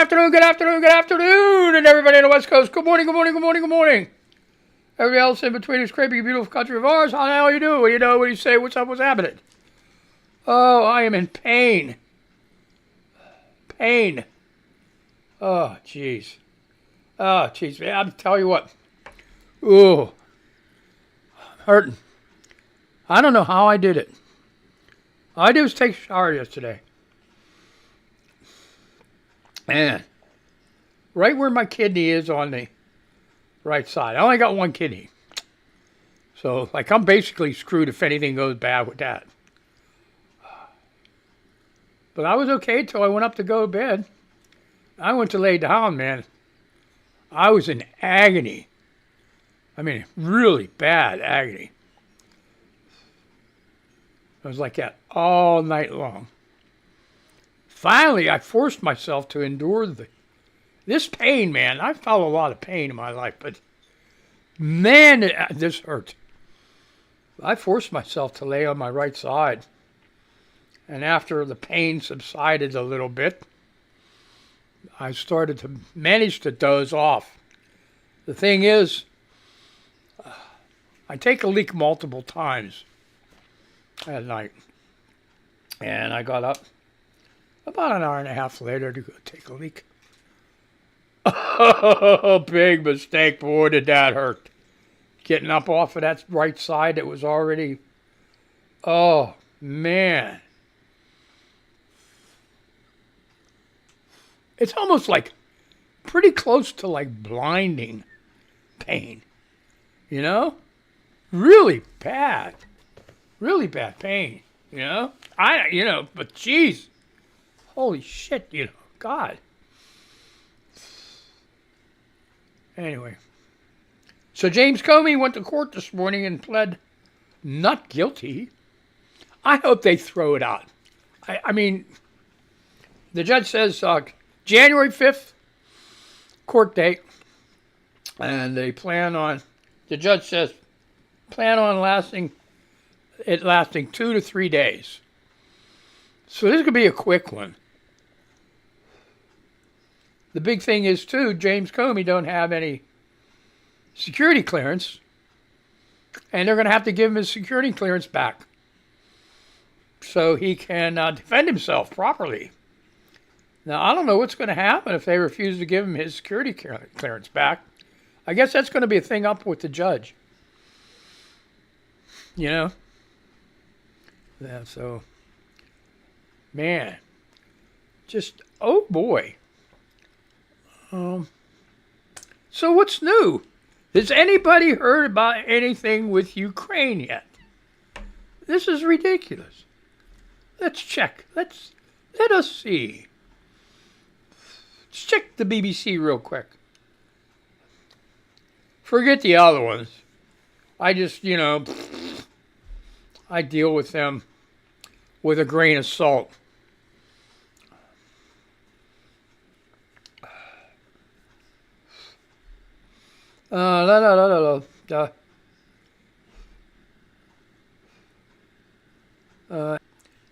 afternoon, good afternoon, good afternoon, and everybody on the West Coast. Good morning, good morning, good morning, good morning. Everybody else in between this crazy, beautiful country of ours, how the hell you do? What do you know? What do you say? What's up? What's happening? Oh, I am in pain. Pain. Oh, jeez. Oh, jeez, man. I'll tell you what. Ooh. Hurting. I don't know how I did it. All I did was take a shower yesterday. Man. Right where my kidney is on the right side. I only got one kidney. So, like, I'm basically screwed if anything goes bad with that. But I was okay until I went up to go to bed. I went to lay down, man. I was in agony. I mean, really bad agony. I was like that all night long. Finally, I forced myself to endure this pain, man. I've felt a lot of pain in my life, but man, this hurt. I forced myself to lay on my right side. And after the pain subsided a little bit, I started to manage to doze off. The thing is, I take a leak multiple times at night. And I got up about an hour and a half later to go take a leak. Oh, big mistake. Boy, did that hurt. Getting up off of that right side, it was already, oh, man. It's almost like pretty close to like blinding pain, you know? Really bad pain, you know? But geez, holy shit, God. Anyway, so James Comey went to court this morning and pled not guilty. I hope they throw it out. I mean, the judge says January 5th, court date, and the judge says, plan on lasting 2 to 3 days. So this could be a quick one. The big thing is, too, James Comey don't have any security clearance, and they're going to have to give him his security clearance back so he can defend himself properly. Now, I don't know what's going to happen if they refuse to give him his security clearance back. I guess that's going to be a thing up with the judge. You know? Yeah, so, man, just, oh boy. So what's new? Has anybody heard about anything with Ukraine yet? This is ridiculous. Let's check. Let us see. Let's check the BBC real quick. Forget the other ones. I just, I deal with them with a grain of salt.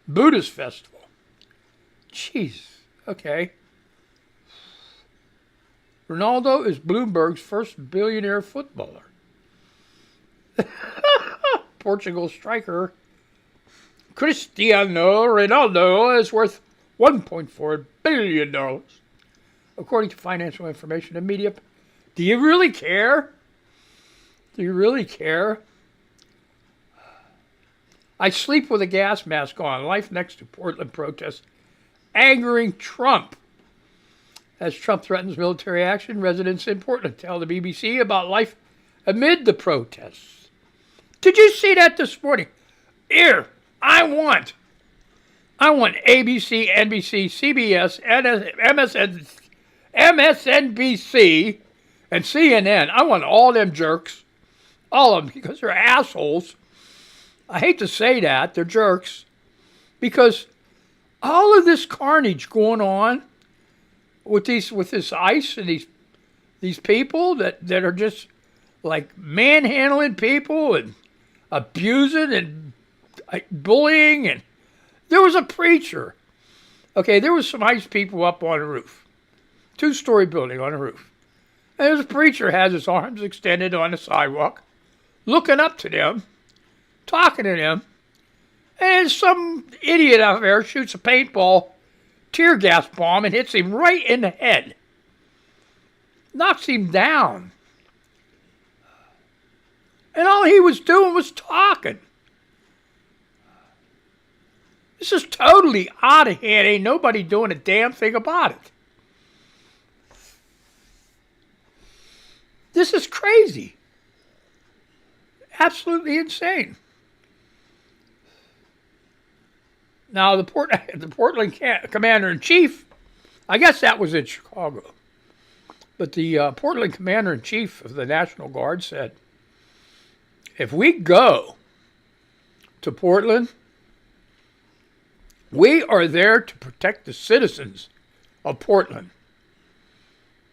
Buddhist festival. Jeez. Okay. Ronaldo is Bloomberg's first billionaire footballer. Portugal striker Cristiano Ronaldo is worth $1.4 billion, according to financial information and media. Do you really care? Do you really care? I sleep with a gas mask on. Life next to Portland protests angering Trump. As Trump threatens military action, residents in Portland tell the BBC about life amid the protests. Did you see that this morning? Here, I want ABC, NBC, CBS, MSNBC, and CNN. I want all them jerks. All of them, because they're assholes. I hate to say that, they're jerks. Because all of this carnage going on with this ICE and these people that are just like manhandling people and abusing and bullying. And there was a preacher. Okay, there was some ICE people up on the roof. two-story building on a roof. And there's a preacher has his arms extended on the sidewalk, looking up to them, talking to them, and some idiot out there shoots a paintball tear gas bomb and hits him right in the head. Knocks him down. And all he was doing was talking. This is totally out of hand. Ain't nobody doing a damn thing about it. This is crazy. Absolutely insane. Now, the Portland commander-in-chief, I guess that was in Chicago, but the Portland commander-in-chief of the National Guard said, if we go to Portland, we are there to protect the citizens of Portland,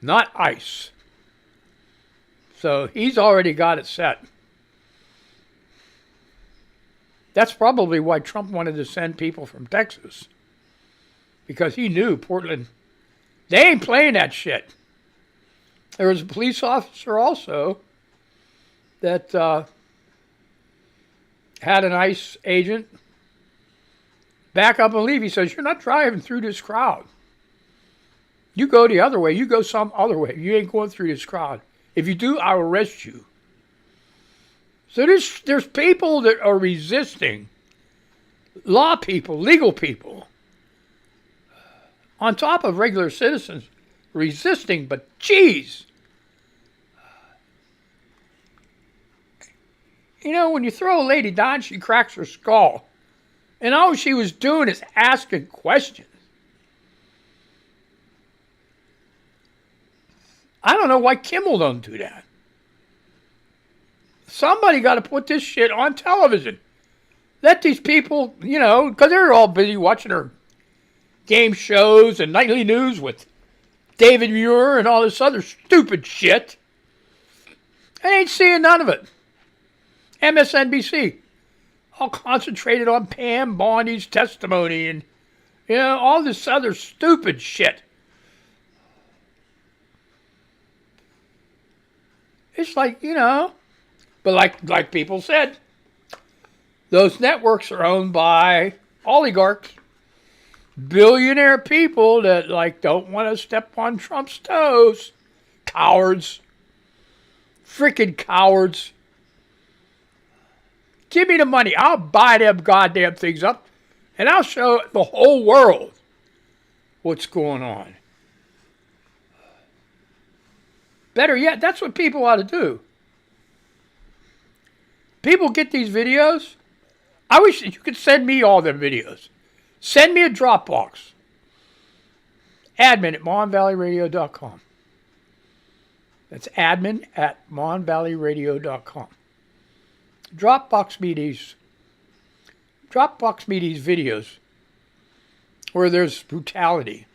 not ICE. So he's already got it set. That's probably why Trump wanted to send people from Texas. Because he knew Portland, they ain't playing that shit. There was a police officer also that had an ICE agent back up and leave. He says, you're not driving through this crowd. You go the other way. You go some other way. You ain't going through this crowd. If you do, I'll arrest you. So there's people that are resisting, law people, legal people, on top of regular citizens resisting, but geez. You know, when you throw a lady down, she cracks her skull. And all she was doing is asking questions. I don't know why Kimmel don't do that. Somebody got to put this shit on television. Let these people, you know, because they're all busy watching their game shows and nightly news with David Muir and all this other stupid shit. I ain't seeing none of it. MSNBC, all concentrated on Pam Bondi's testimony and, you know, all this other stupid shit. It's like, you know, but like people said, those networks are owned by oligarchs, billionaire people that don't want to step on Trump's toes. Cowards. Freaking cowards. Give me the money. I'll buy them goddamn things up and I'll show the whole world what's going on. Better yet, that's what people ought to do. People get these videos. I wish you could send me all them videos. Send me a Dropbox. Admin at monvalleyradio.com. That's admin at monvalleyradio.com. Dropbox me these videos where there's brutality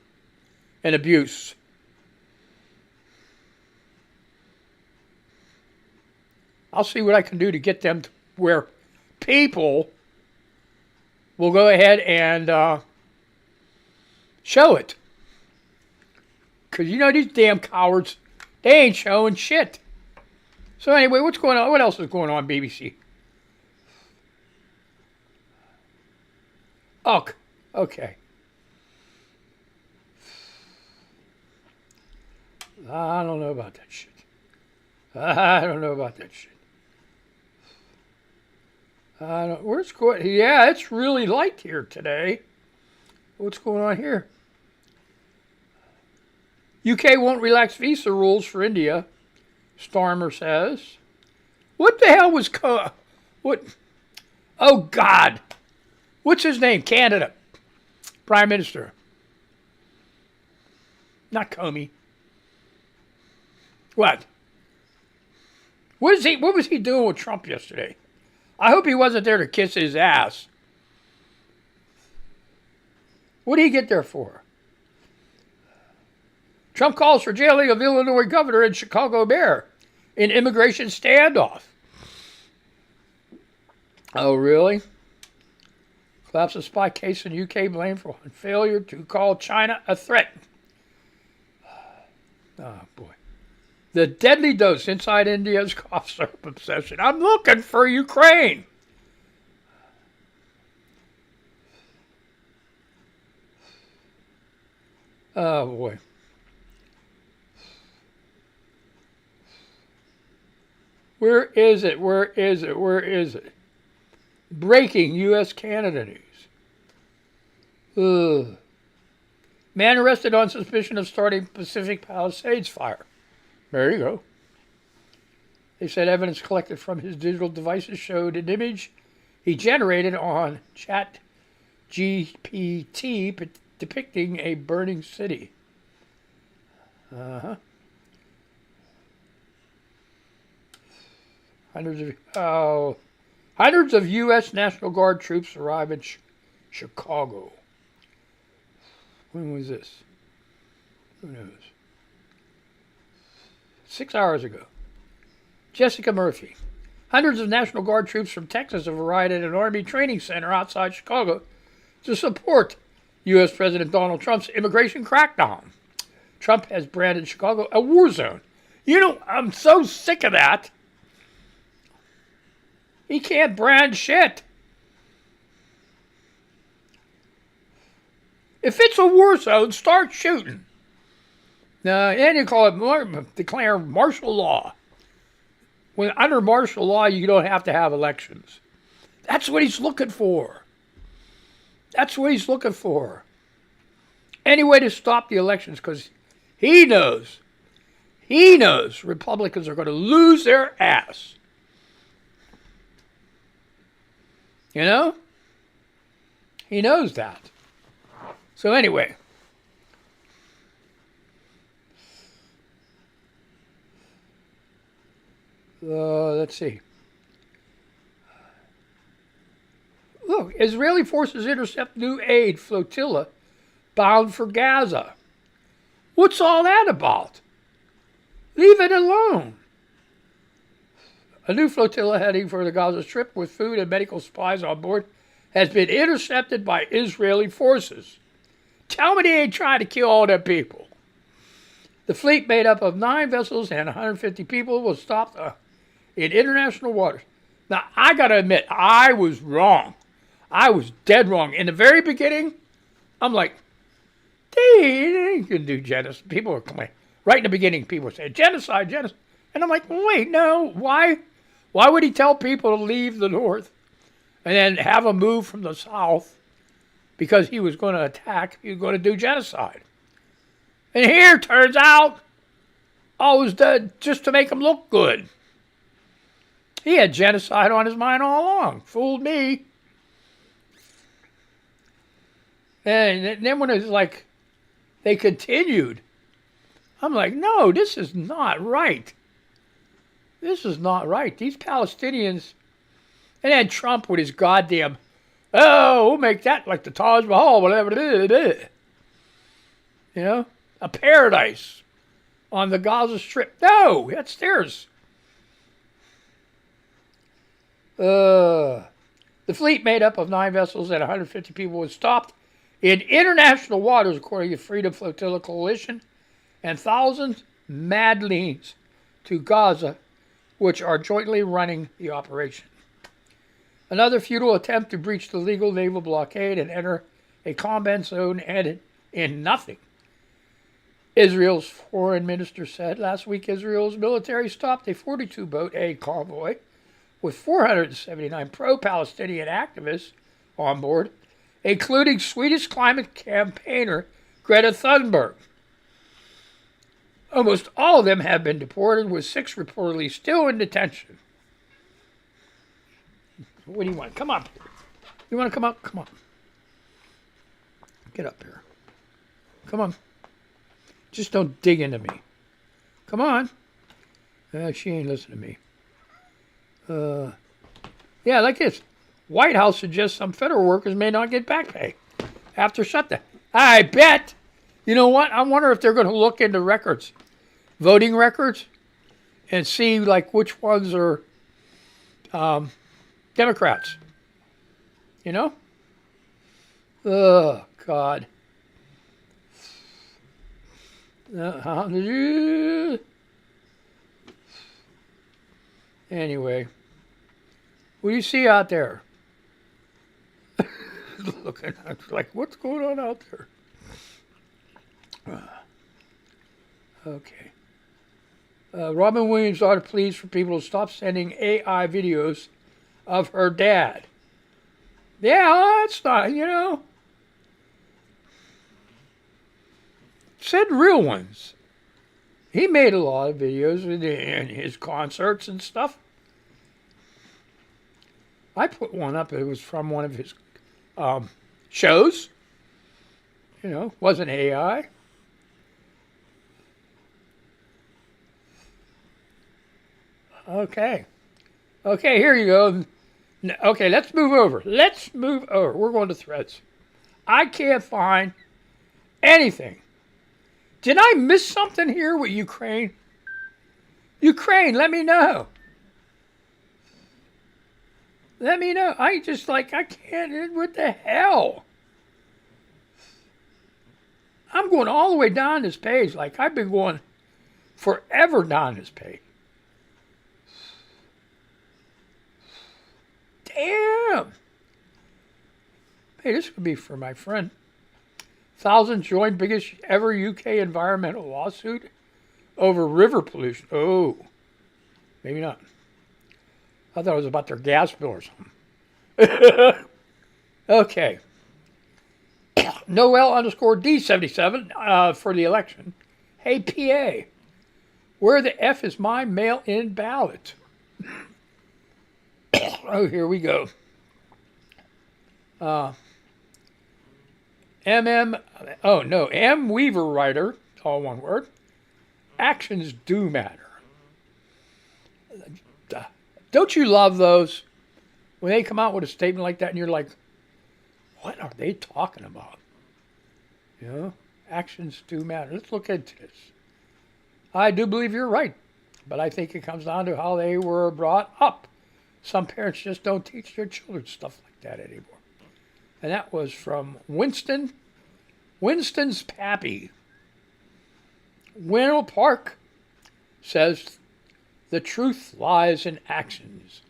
and abuse. I'll see what I can do to get them to where people will go ahead and show it. Because, you know, these damn cowards, they ain't showing shit. So anyway, what's going on? What else is going on, BBC? Oh, okay. I don't know about that shit. Where's going? Yeah, it's really light here today. What's going on here? UK won't relax visa rules for India, Starmer says. What the hell was what? Oh God, what's his name? Canada Prime Minister, not Comey. What? What was he doing with Trump yesterday? I hope he wasn't there to kiss his ass. What did he get there for? Trump calls for jailing of Illinois governor and Chicago mayor in immigration standoff. Oh, really? Collapse of spy case in UK blamed for failure to call China a threat. Oh, boy. The deadly dose inside India's cough syrup obsession. I'm looking for Ukraine. Oh, boy. Where is it? Where is it? Where is it? Breaking U.S.-Canada news. Ugh. Man arrested on suspicion of starting Pacific Palisades fire. There you go. They said evidence collected from his digital devices showed an image he generated on ChatGPT depicting a burning city. Uh-huh. Hundreds of U.S. National Guard troops arrive in Chicago. When was this? Who knows? 6 hours ago. Jessica Murphy. Hundreds of National Guard troops from Texas have arrived at an Army training center outside Chicago to support U.S. President Donald Trump's immigration crackdown. Trump has branded Chicago a war zone. You know, I'm so sick of that. He can't brand shit. If it's a war zone, start shooting. And you call it declare martial law. When under martial law, you don't have to have elections. That's what he's looking for. That's what he's looking for. Any way to stop the elections, because he knows Republicans are going to lose their ass. You know? He knows that. So anyway. Let's see. Look, Israeli forces intercept new aid flotilla bound for Gaza. What's all that about? Leave it alone. A new flotilla heading for the Gaza Strip with food and medical supplies on board has been intercepted by Israeli forces. Tell me they ain't trying to kill all them people. The fleet, made up of 9 vessels and 150 people, was stopped in international waters. Now, I got to admit, I was wrong. I was dead wrong. In the very beginning, I'm like, they can do genocide. People are complaining. Right in the beginning, people were saying, genocide. And I'm like, wait, no, why? Why would he tell people to leave the north and then have them move from the south because he was going to attack, he was going to do genocide? And here, turns out, all was done just to make him look good. He had genocide on his mind all along. Fooled me. And then when it's like, they continued, I'm like, no, this is not right. This is not right. These Palestinians, and then Trump with his goddamn, oh, we'll make that like the Taj Mahal, whatever it is. You know, a paradise on the Gaza Strip. No, that's theirs. The fleet, made up of 9 vessels and 150 people, was stopped in international waters, according to Freedom Flotilla Coalition, and thousands mad leans to Gaza, which are jointly running the operation. Another futile attempt to breach the legal naval blockade and enter a combat zone ended in nothing. Israel's foreign minister said last week Israel's military stopped a 42-boat aid convoy with 479 pro-Palestinian activists on board, including Swedish climate campaigner Greta Thunberg. Almost all of them have been deported, with 6 reportedly still in detention. What do you want? Come up. You want to come up? Come on. Get up here. Come on. Just don't dig into me. Come on. She ain't listening to me. Yeah, like this. White House suggests some federal workers may not get back pay after shutdown. I bet. You know what? I wonder if they're going to look into records, voting records, and see like which ones are Democrats. You know? Oh, God. Anyway, what do you see out there? Looking like, what's going on out there? Okay. Robin Williams' daughter pleads for people to stop sending AI videos of her dad. Yeah, that's not, send real ones. He made a lot of videos in his concerts and stuff. I put one up. It was from one of his shows. Wasn't AI. Okay, here you go. Okay, let's move over. We're going to threads. I can't find anything. Did I miss something here with Ukraine? Ukraine, let me know. Let me know. I can't. What the hell? I'm going all the way down this page. Like, I've been going forever down this page. Damn. Hey, this could be for my friend. Thousands joined biggest ever UK environmental lawsuit over river pollution. Oh, maybe not. I thought it was about their gas bill or something. Okay. Noel _D77 for the election. Hey, PA, where the F is my mail-in ballot? Oh, here we go. M. Weaver writer, all one word. Actions do matter. Don't you love those? When they come out with a statement like that and you're like, what are they talking about? Actions do matter. Let's look into this. I do believe you're right, but I think it comes down to how they were brought up. Some parents just don't teach their children stuff like that anymore. And that was from Winston's pappy. Winnow Park says the truth lies in actions.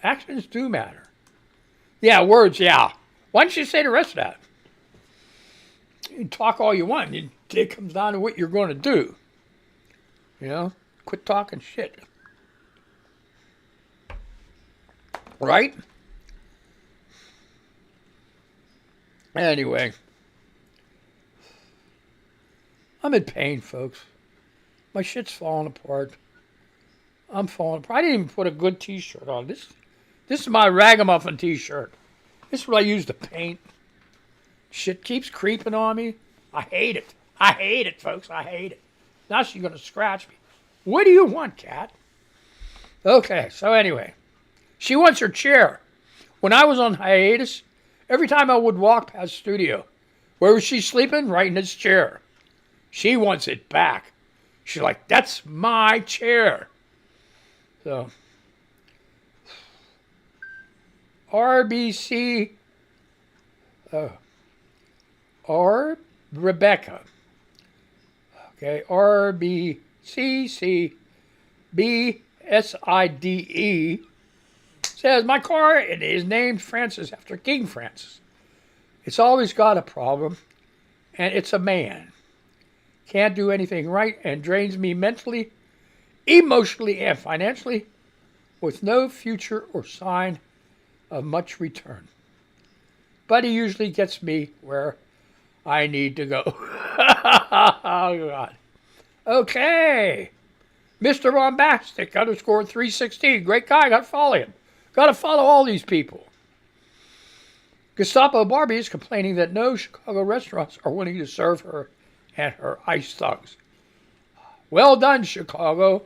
Actions do matter. Yeah, words, yeah. Why don't you say the rest of that? You can talk all you want. It comes down to what you're going to do. Quit talking shit. Right? Anyway. I'm in pain, folks. My shit's falling apart. I'm falling apart. I didn't even put a good t-shirt on. This is my ragamuffin t-shirt. This is what I use to paint. Shit keeps creeping on me. I hate it. I hate it, folks. I hate it. Now she's going to scratch me. What do you want, cat? Okay, so anyway. She wants her chair. When I was on hiatus, every time I would walk past the studio, where was she sleeping? Right in this chair. She wants it back. She's like, that's my chair. So, RBC, Rebecca. Okay, RBCCBSIDE says, my car is named Francis after King Francis. It's always got a problem, and it's a man. Can't do anything right and drains me mentally, emotionally, and financially, with no future or sign of much return. But he usually gets me where I need to go. Oh, God. Okay. Mr. Bombastic _316. Great guy. Got to follow him. Got to follow all these people. Gestapo Barbie is complaining that no Chicago restaurants are willing to serve her and her ice thugs. Well done, Chicago.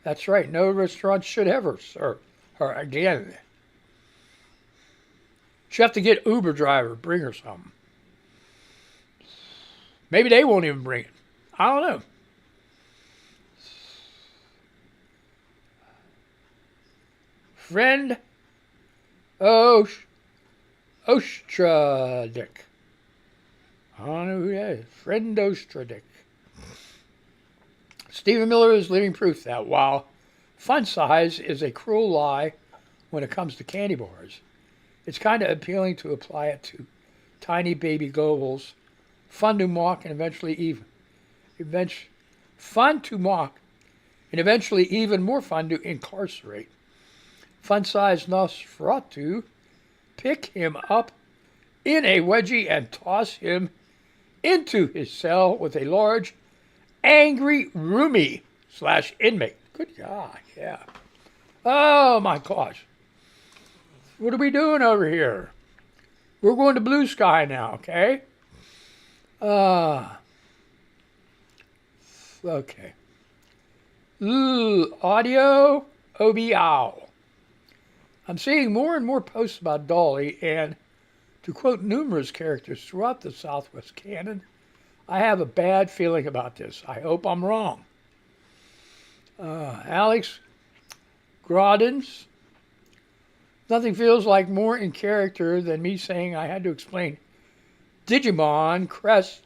That's right. No restaurant should ever serve her again. She'll have to get Uber driver, bring her something. Maybe they won't even bring it. I don't know. Friend Ostradick. I don't know who that is. Friend Ostradick. Stephen Miller is living proof that while fun size is a cruel lie when it comes to candy bars, it's kind of appealing to apply it to tiny baby globals, fun to mock and fun to mock and eventually even more fun to incarcerate. Fun size Nosferatu, pick him up in a wedgie and toss him into his cell with a large, angry roomie/inmate. Good God, yeah. Oh my gosh. What are we doing over here? We're going to Blue Sky now, okay? Okay. Audio OBOW. I'm seeing more and more posts about Dolly, and to quote numerous characters throughout the Southwest canon, I have a bad feeling about this. I hope I'm wrong. Alex Grodins. Nothing feels like more in character than me saying I had to explain Digimon Crest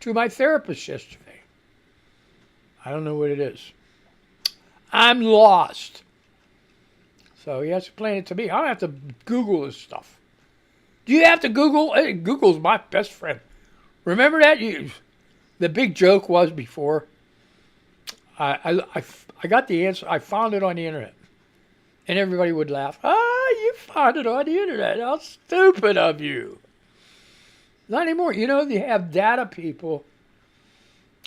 to my therapist yesterday. I don't know what it is. I'm lost. So he has to explain it to me. I don't have to Google this stuff. Do you have to Google? Hey, Google's my best friend. Remember that? The big joke was before. I got the answer. I found it on the internet. And everybody would laugh. You found it on the internet. How stupid of you. Not anymore. You know, they have data people.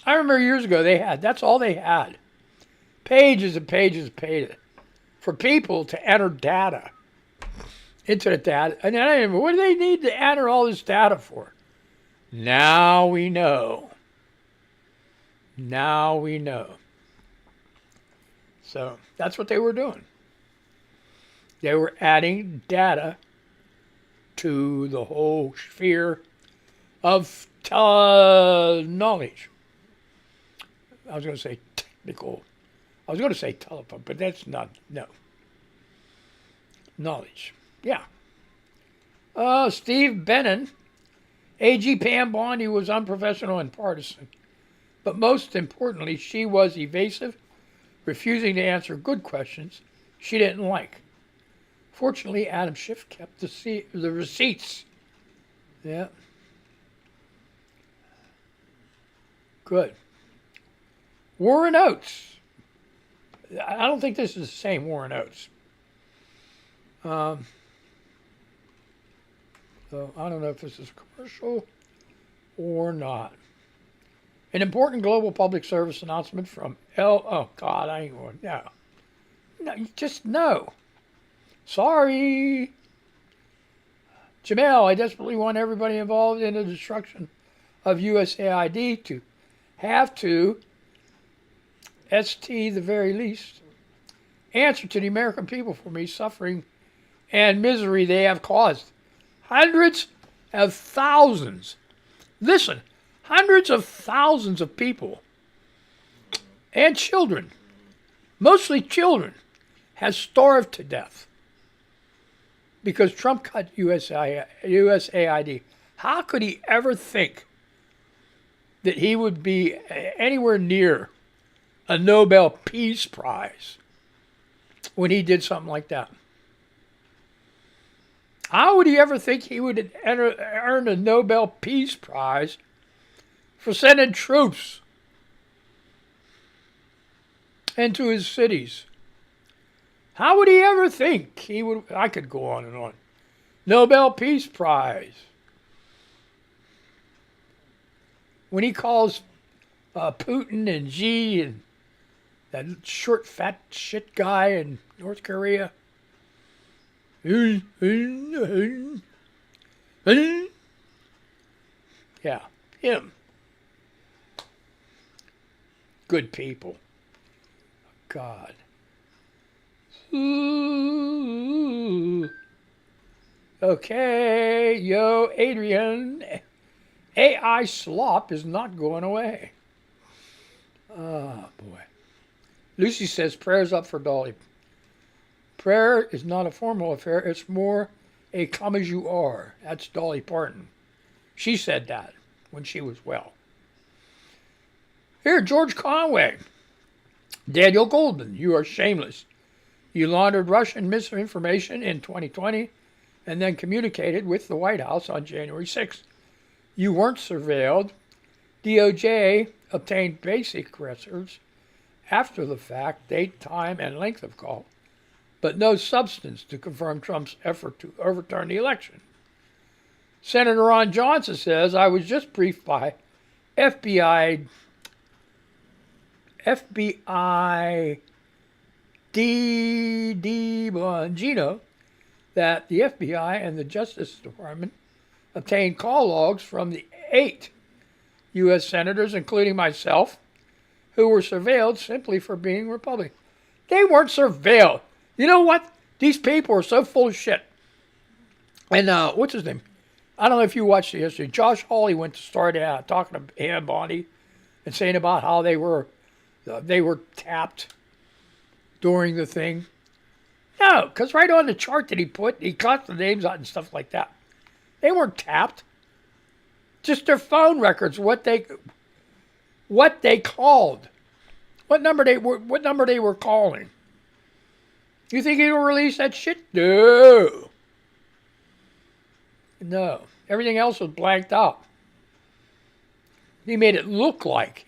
I remember years ago that's all they had. Pages and pages of pages for people to enter data into the data. And then, what do they need to enter all this data for? Now we know. Now we know. So that's what they were doing. They were adding data to the whole sphere of knowledge. I was going to say technical. I was going to say telephone, but that's not, no. Knowledge. Yeah. Steve Bannon. AG Pam Bondi was unprofessional and partisan. But most importantly, she was evasive, refusing to answer good questions she didn't like. Fortunately, Adam Schiff kept the receipts. Yeah. Good. Warren Oates. I don't think this is the same Warren Oates. So I don't know if this is commercial or not. An important global public service announcement from oh God, I ain't going. No, just no. Sorry. Jamel, I desperately want everybody involved in the destruction of USAID to have to, ST the very least, answer to the American people for me suffering and misery they have caused. Hundreds of thousands. Listen, hundreds of thousands of people and children, mostly children, has starved to death because Trump cut USAID. How could he ever think that he would be anywhere near a Nobel Peace Prize when he did something like that? How would he ever think he would earn a Nobel Peace Prize for sending troops into his cities? How would he ever think he would? I could go on and on. Nobel Peace Prize. When he calls Putin and Xi and that short, fat shit guy in North Korea. Yeah, him. Good people. God. Ooh. Okay, yo, Adrian. AI slop is not going away. Oh, boy. Lucy says prayers up for Dolly. Prayer is not a formal affair. It's more a come as you are. That's Dolly Parton. She said that when she was well. Here, George Conway. Daniel Goldman, you are shameless. You laundered Russian misinformation in 2020 and then communicated with the White House on January 6th. You weren't surveilled. DOJ obtained basic records after the fact, date, time, and length of call, but no substance to confirm Trump's effort to overturn the election. Senator Ron Johnson says, I was just briefed by FBI D. Bongino that the FBI and the Justice Department obtained call logs from the 8 U.S. senators, including myself, who were surveilled simply for being Republican. They weren't surveilled. You know what? These people are so full of shit. And what's his name? I don't know if you watched it yesterday. Josh Hawley went to start out talking to Ann Bondy and saying about how they were tapped during the thing. No, because right on the chart that he put, he cut the names out and stuff like that. They weren't tapped. Just their phone records, what they called, what number they were calling. You think he'll release that shit? No. Everything else was blanked out. He made it look like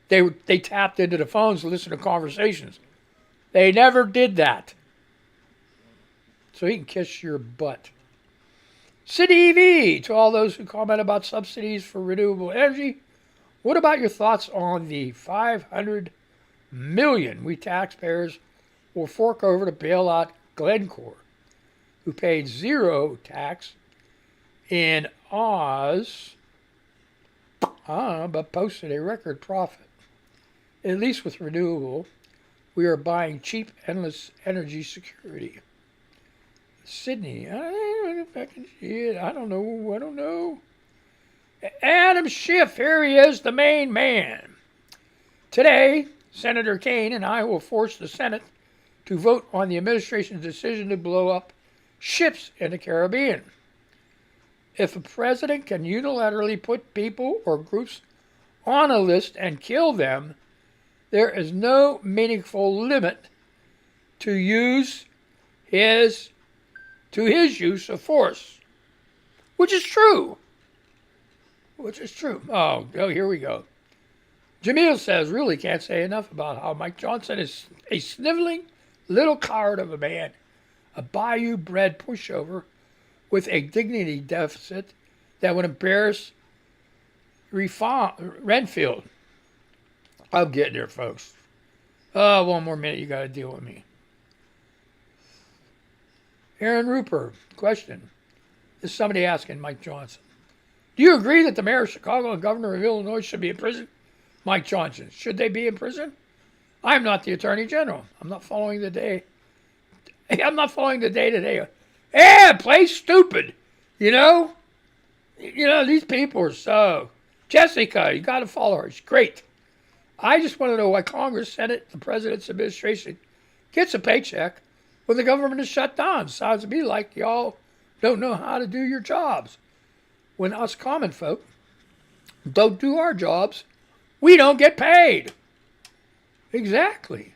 they tapped into the phones to listen to conversations. They never did that. So he can kiss your butt. City EV, to all those who comment about subsidies for renewable energy, what about your thoughts on the $500 million we taxpayers will fork over to bail out Glencore, who paid zero tax in Oz, but posted a record profit? At least with renewable, we are buying cheap, endless energy security. Sydney, I don't know if I can see it. I don't know. Adam Schiff, here he is, the main man. Today, Senator Kaine and I will force the Senate to vote on the administration's decision to blow up ships in the Caribbean. If a president can unilaterally put people or groups on a list and kill them, there is no meaningful limit to his use of force, which is true. Oh, here we go. Jamil says, really can't say enough about how Mike Johnson is a sniveling little coward of a man, a bayou-bred pushover with a dignity deficit that would embarrass Renfield. I'm getting there, folks. One more minute, you got to deal with me. Aaron Rupert, question. This is somebody asking Mike Johnson. Do you agree that the mayor of Chicago and governor of Illinois should be in prison? Mike Johnson, should they be in prison? I'm not the attorney general. I'm not following the day. I'm not following the day-to-day. Play stupid. You know, these people are so. Jessica, you got to follow her. She's great. I just want to know why Congress, Senate, the president's administration gets a paycheck when the government is shut down. Sounds to me like y'all don't know how to do your jobs. When us common folk don't do our jobs, we don't get paid. Exactly.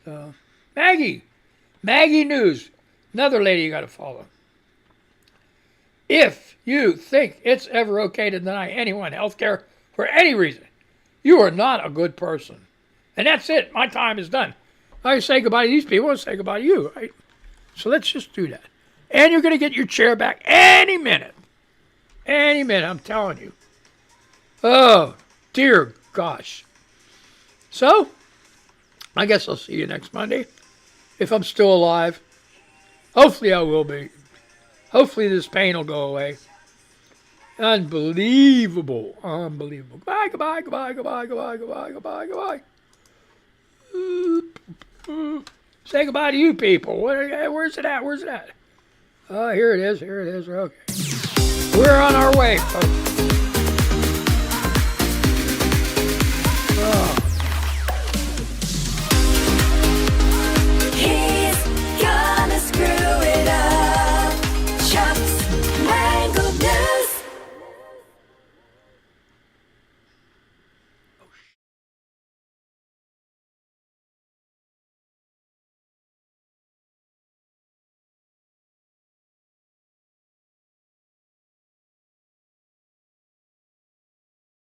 So, Maggie News, another lady you got to follow. If you think it's ever okay to deny anyone health care for any reason, you are not a good person. And that's it. My time is done. I say goodbye to these people. I say goodbye to you. Right? So let's just do that. And you're going to get your chair back any minute. Any minute, I'm telling you. Oh, dear gosh. So, I guess I'll see you next Monday. If I'm still alive. Hopefully I will be. Hopefully this pain will go away. Unbelievable. Goodbye. Say goodbye to you people. Where's it at? Oh, here it is. Okay. We're on our way, folks.